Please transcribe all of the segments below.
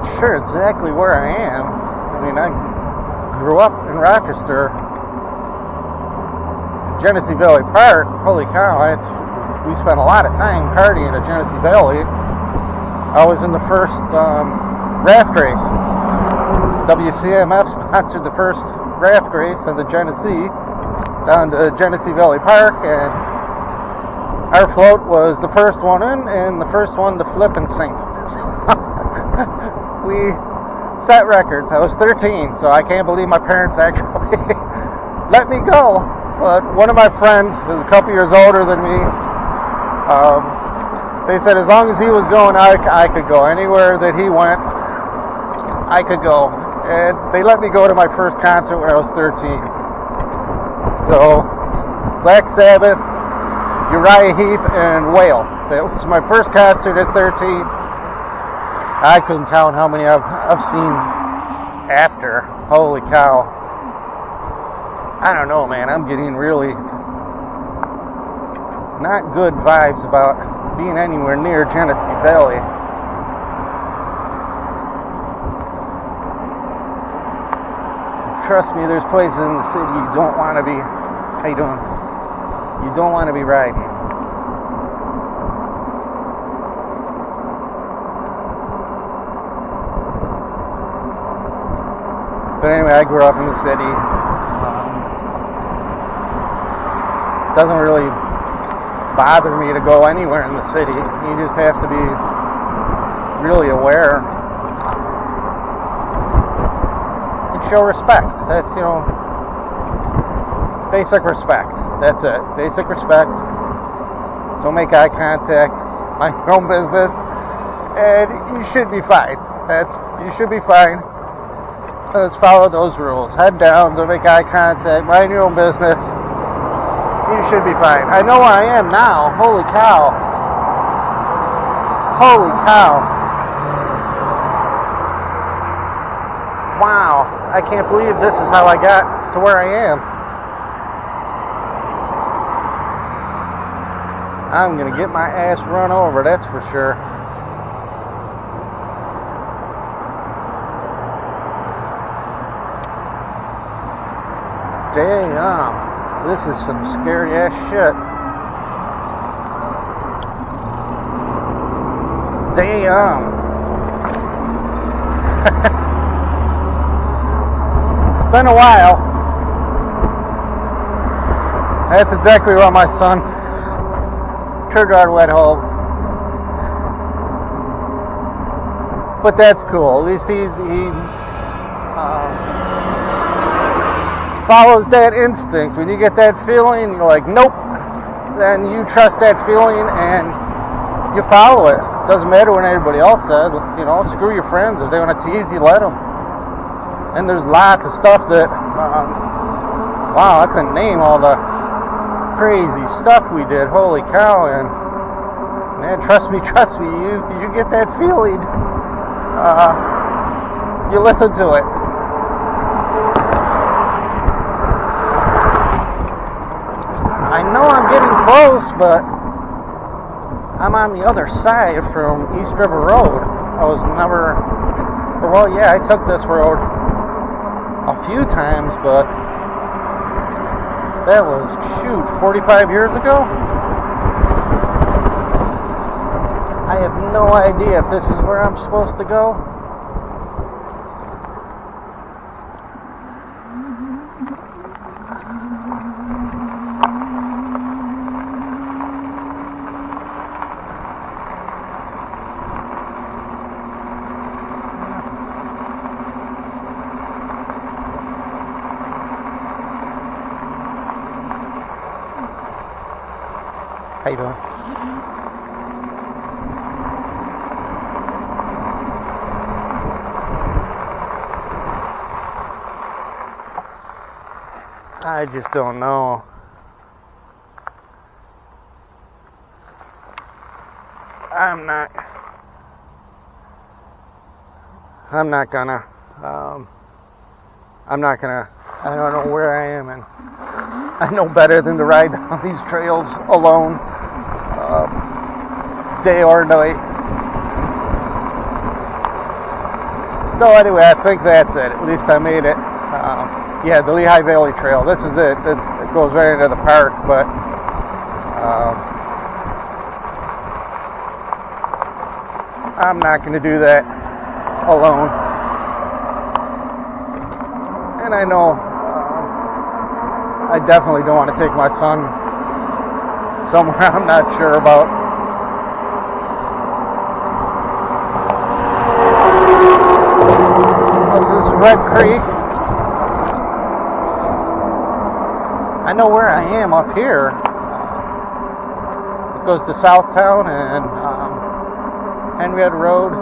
not sure exactly where I am. I mean, I grew up in Rochester, Genesee Valley Park. Holy cow, we spent a lot of time partying at Genesee Valley. I was in the first raft race. WCMF sponsored the first raft race in the Genesee down to Genesee Valley Park, and our float was the first one in and the first one to flip and sink. We set records. I was 13, so I can't believe my parents actually let me go. But one of my friends, who's a couple years older than me, they said as long as he was going, I could go. Anywhere that he went, I could go. And they let me go to my first concert when I was 13. So, Black Sabbath, Uriah Heep, and Whale. That was my first concert at 13. I couldn't count how many I've seen after. Holy cow. I don't know, man. I'm getting really not good vibes about being anywhere near Genesee Valley. Trust me, there's places in the city you don't want to be. How you doing? You don't want to be riding. But anyway, I grew up in the city. Doesn't really bother me to go anywhere in the city. You just have to be really aware and show respect. That's, basic respect. That's it. Basic respect. Don't make eye contact. Mind your own business. And you should be fine. You should be fine. Let's follow those rules. Head down, don't make eye contact, mind your own business. You should be fine. I know where I am now. Holy cow. Holy cow. Wow. I can't believe this is how I got to where I am. I'm going to get my ass run over, that's for sure. Damn, this is some scary ass shit. Damn. It's been a while. That's exactly what my son Kurgard went home. But that's cool. At least he follows that instinct. When you get that feeling, you're like, nope. Then you trust that feeling and you follow it. Doesn't matter what anybody else says. Screw your friends. If they want to tease you, let them. And there's lots of stuff that, wow, I couldn't name all the crazy stuff we did. Holy cow. And man, trust me, you get that feeling. You listen to it. I know I'm getting close, but I'm on the other side from East River Road. I took this road a few times, but that was, 45 years ago? I have no idea if this is where I'm supposed to go. How you doing? I just don't know. I'm not gonna, I don't know where I am, and I know better than to ride down these trails alone, day or night. So anyway, I think that's it. At least I made it. Yeah, the Lehigh Valley Trail. This is it. It goes right into the park, but I'm not going to do that alone. And I know I definitely don't want to take my son somewhere I'm not sure about. This is Red Creek. I know where I am up here. It goes to Southtown and Henrietta Road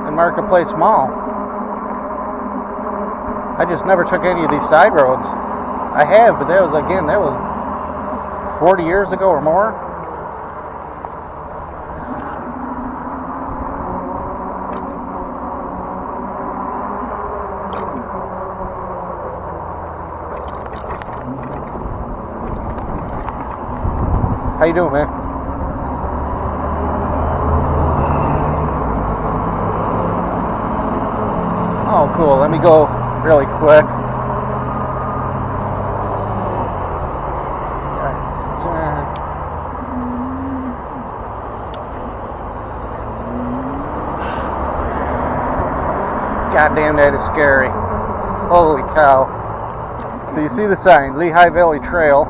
and Marketplace Mall. I just never took any of these side roads. I have, but that was 40 years ago or more. How you doing, man? Oh, cool. Let me go really quick. God damn, that is scary. Holy cow. So you see the sign, Lehigh Valley Trail,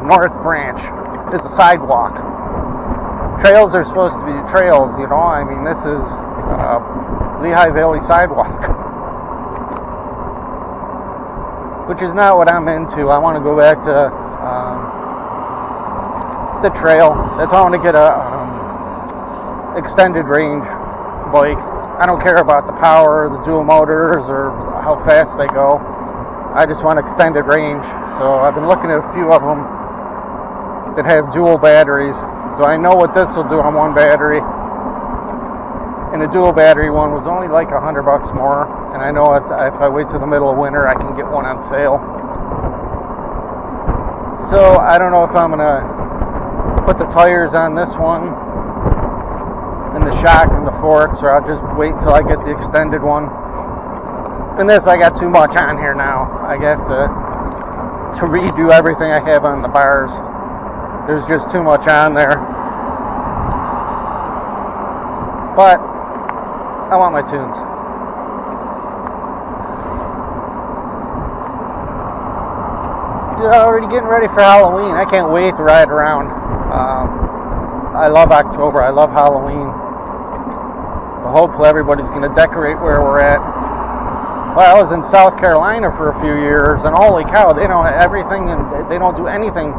North Branch is a sidewalk. Trails are supposed to be trails, you know. I mean, this is Lehigh Valley sidewalk, which is not what I'm into. I want to go back to the trail. That's why I want to get a extended range bike. I don't care about the power, the dual motors, or how fast they go. I just want extended range. So I've been looking at a few of them that have dual batteries. So I know what this will do on one battery. And the dual battery one was only like $100 more. And I know if I wait till the middle of winter, I can get one on sale. So I don't know if I'm going to put the tires on this one and the shock and the forks, or I'll just wait till I get the extended one. And this, I got too much on here now. I have to redo everything I have on the bars. There's just too much on there. But I want my tunes. Yeah, already getting ready for Halloween. I can't wait to ride around. I love October. I love Halloween. So hopefully everybody's going to decorate where we're at. Well, I was in South Carolina for a few years, and holy cow, they don't have everything, and they don't do anything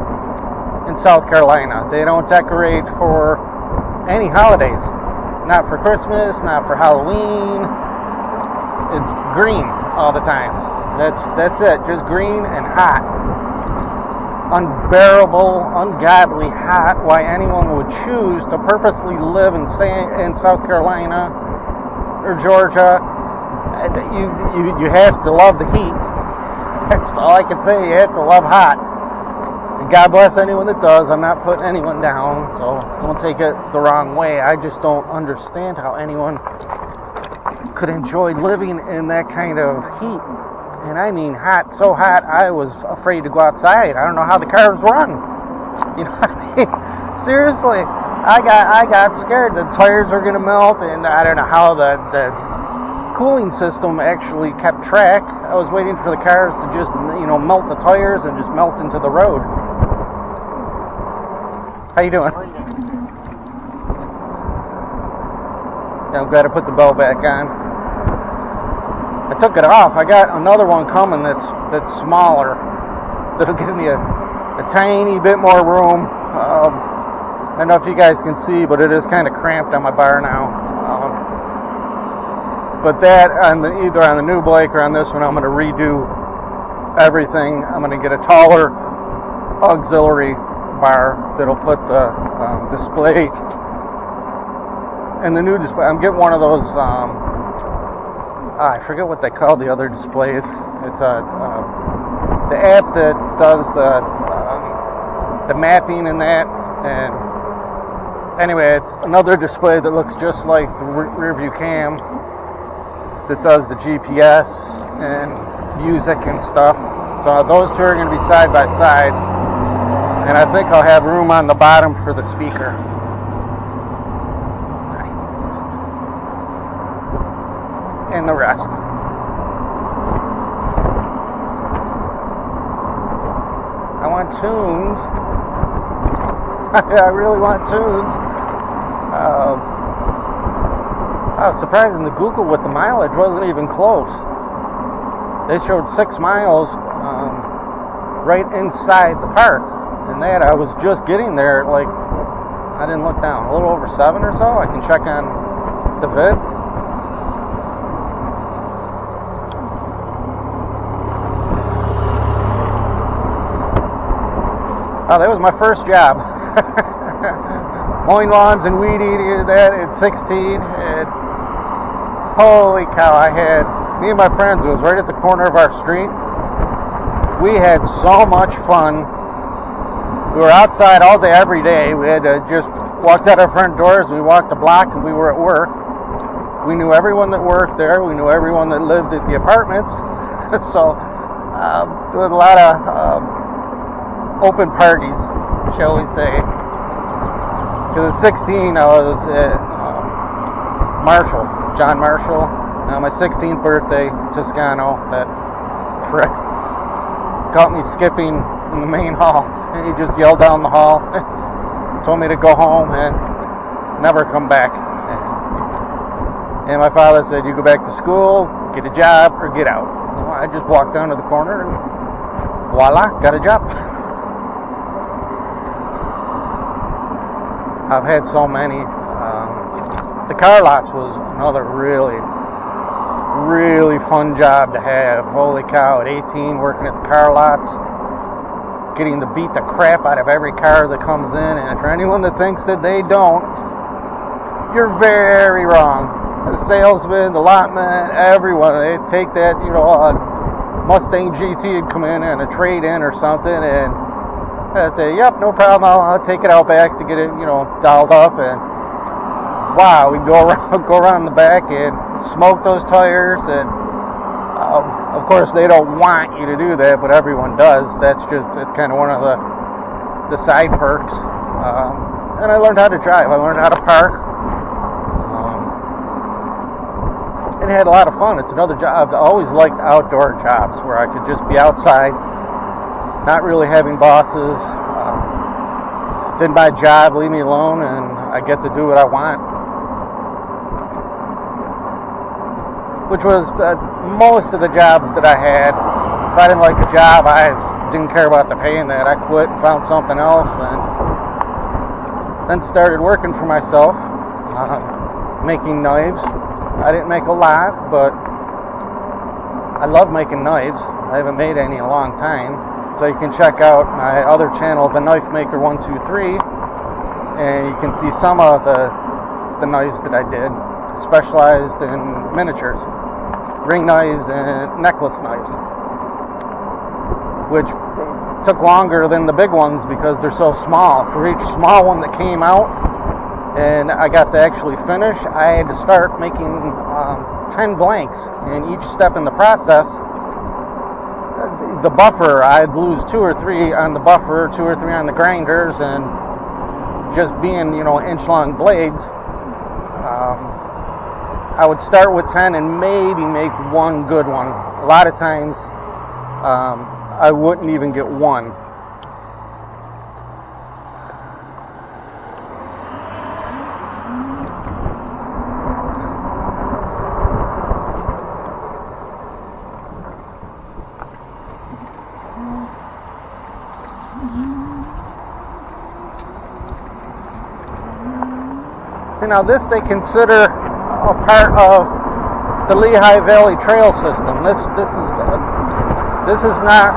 in South Carolina. They don't decorate for any holidays. Not for Christmas, not for Halloween. It's green all the time. That's it. Just green and hot. Unbearable, ungodly hot. Why anyone would choose to purposely live and stay in South Carolina or Georgia. You have to love the heat. That's all I can say. You have to love hot. And God bless anyone that does. I'm not putting anyone down, so don't take it the wrong way. I just don't understand how anyone could enjoy living in that kind of heat. And I mean hot, so hot I was afraid to go outside. I don't know how the cars run. You know what I mean? Seriously, I got scared the tires were going to melt, and I don't know how the cooling system actually kept track. I was waiting for the cars to just, melt the tires and just melt into the road. How you doing? Yeah, I'm glad I put the bell back on. I took it off. I got another one coming that's smaller. That'll give me a tiny bit more room. I don't know if you guys can see, but it is kind of cramped on my bar now. But that, either on the new bike or on this one, I'm going to redo everything. I'm going to get a taller auxiliary bar that'll put the display. And the new display, I'm getting one of those, I forget what they call the other displays. It's the app that does the mapping and that. And anyway, it's another display that looks just like the rear view cam. that does the GPS and music and stuff. So those two are going to be side by side, and I think I'll have room on the bottom for the speaker. And the rest. I want tunes. I really want tunes. I was surprised in the Google with the mileage wasn't even close. They showed 6 miles right inside the park, and that I was just getting there. Like, I didn't look down. A little over 7 or so. I can check on the vid. Oh, that was my first job. Mowing lawns and weed eating that at 16. And holy cow, me and my friends, it was right at the corner of our street. We had so much fun. We were outside all day, every day. We had to just walk out our front doors. We walked the block and we were at work. We knew everyone that worked there. We knew everyone that lived at the apartments. So there was a lot of open parties, shall we say. Because at 16, I was at John Marshall. My 16th birthday, Toscano, that prick caught me skipping in the main hall. And he just yelled down the hall, told me to go home and never come back. And my father said, you go back to school, get a job, or get out. So I just walked down to the corner and voila, got a job. I've had so many. The car lots was another really, really fun job to have. Holy cow, at 18, working at the car lots, getting to beat the crap out of every car that comes in. And for anyone that thinks that they don't, you're very wrong. The salesman, the lotman, everyone, they take that, Mustang GT and come in and a trade-in or something, and I'd say, yep, no problem, I'll take it out back to get it, dialed up, and wow, we go around the back and smoke those tires, and of course they don't want you to do that, but everyone does. It's kind of one of the side perks. And I learned how to drive. I learned how to park. And had a lot of fun. It's another job. I always liked outdoor jobs where I could just be outside, not really having bosses. It's in my job, leave me alone, and I get to do what I want. Which was most of the jobs that I had. If I didn't like a job, I didn't care about the pay in that. I quit and found something else, and then started working for myself, making knives. I didn't make a lot, but I love making knives. I haven't made any in a long time. So you can check out my other channel, The Knife Maker 123, and you can see some of the knives that I did, specialized in miniatures, ring knives and necklace knives, which took longer than the big ones because they're so small. For each small one that came out and I got to actually finish, I had to start making 10 blanks, and each step in the process, the buffer, I'd lose 2 or 3 on the buffer, 2 or 3 on the grinders, and just being, inch-long blades, I would start with 10 and maybe make one good one. A lot of times, I wouldn't even get one. Now this they consider a part of the Lehigh Valley Trail system. This is not